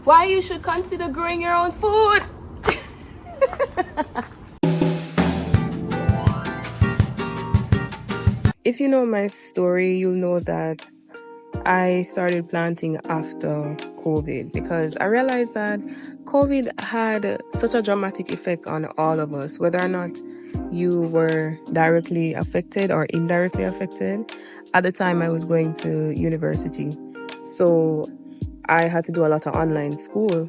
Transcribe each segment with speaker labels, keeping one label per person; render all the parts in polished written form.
Speaker 1: why you should consider growing your own food. If you know my story, you'll know that I started planting after COVID because I realized that COVID had such a dramatic effect on all of us, whether or not you were directly affected or indirectly affected. At the time, I was going to university, so I had to do a lot of online school.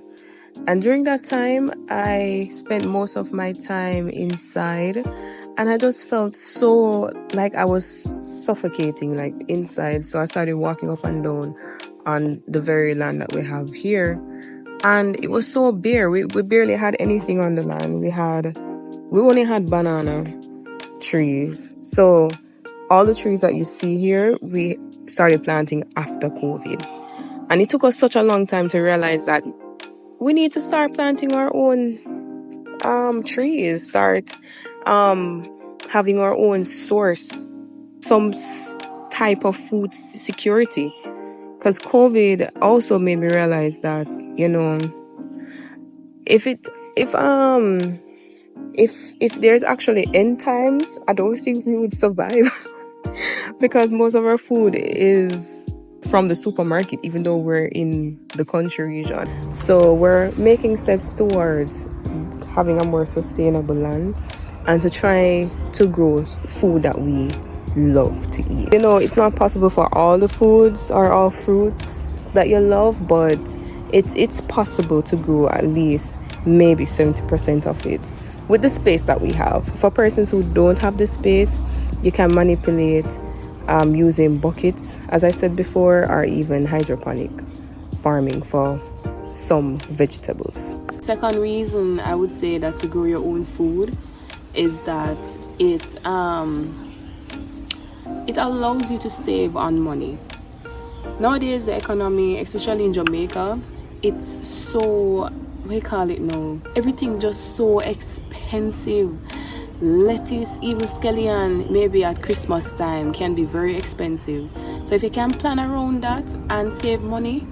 Speaker 1: And during that time, I spent most of my time inside, and I just felt so like I was suffocating, like inside. So I started walking up and down on the very land that we have here. And it was so bare. We barely had anything on the land. We only had banana trees. So all the trees that you see here, we started planting after COVID. And it took us such a long time to realize that we need to start planting our own trees, start having our own source, some type of food security. Because COVID also made me realize that, you know, if there's actually end times, I don't think we would survive. Because most of our food is from the supermarket, even though we're in the country region. So we're making steps towards having a more sustainable land and to try to grow food that we love to eat. You know, it's not possible for all the foods or all fruits that you love, but it's possible to grow at least maybe 70% of it with the space that we have. For persons who don't have the space, you can manipulate using buckets, as I said before, or even hydroponic farming for some vegetables. Second reason I would say that to grow your own food is that it allows you to save on money. Nowadays, the economy, especially in Jamaica, it's so, we call it now, everything just so expensive. Lettuce, even scallion, maybe at Christmas time, can be very expensive. So if you can plan around that and save money,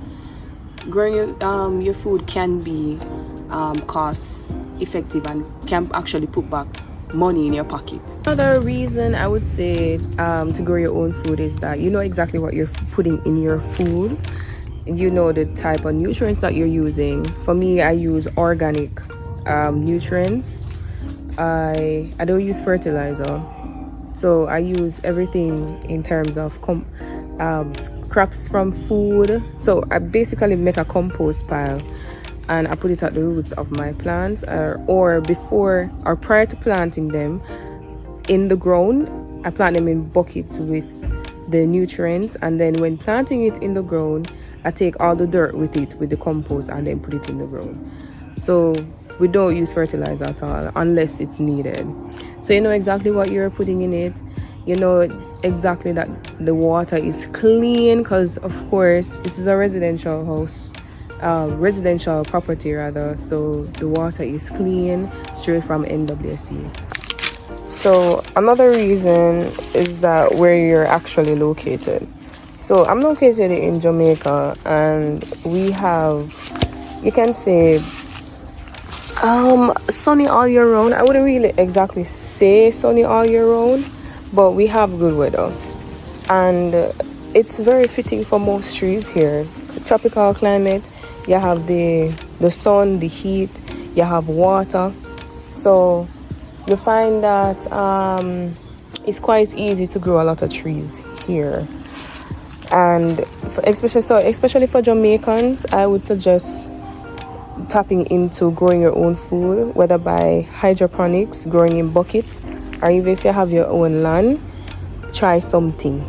Speaker 1: growing your food can be cost effective and can actually put back money in your pocket. Another reason I would say to grow your own food is that you know exactly what you're putting in your food. You know the type of nutrients that you're using. For me, I use organic nutrients. I don't use fertilizer, so I use everything in terms of scraps from food. So I basically make a compost pile and I put it at the roots of my plants, or before or prior to planting them in the ground. I plant them in buckets with the nutrients, and then when planting it in the ground, I take all the dirt with it, with the compost, and then put it in the ground. So we don't use fertilizer at all unless it's needed. So you know exactly what you're putting in it. You know exactly that the water is clean, because of course this is a residential house, residential property rather. So the water is clean, straight from NWC. So another reason is that where you're actually located. So I'm located in Jamaica, and we have, you can say, sunny all year round. I wouldn't really exactly say sunny all year round, but we have good weather, and it's very fitting for most trees here. It's tropical climate. You have the sun, the heat, you have water, so you find that it's quite easy to grow a lot of trees here. And especially for Jamaicans, I would suggest tapping into growing your own food, whether by hydroponics, growing in buckets, or even if you have your own land, try something.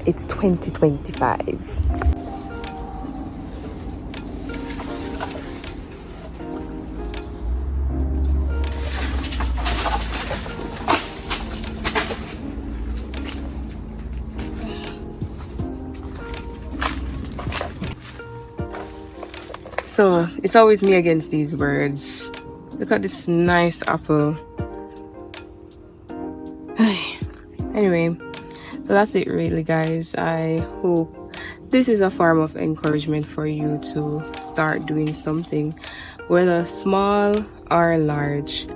Speaker 1: It's 2025. So it's always me against these birds. Look at this nice apple. Anyway, so that's it really, guys. I hope this is a form of encouragement for you to start doing something, whether small or large,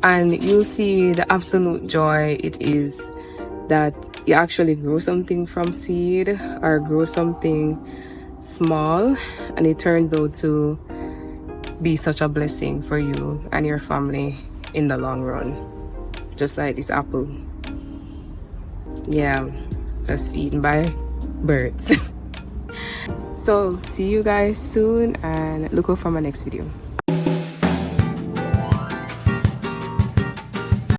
Speaker 1: and you'll see the absolute joy it is that you actually grow something from seed or grow something small and it turns out to be such a blessing for you and your family in the long run, just like this apple. Yeah, just eaten by birds. So see you guys soon and look out for my next video.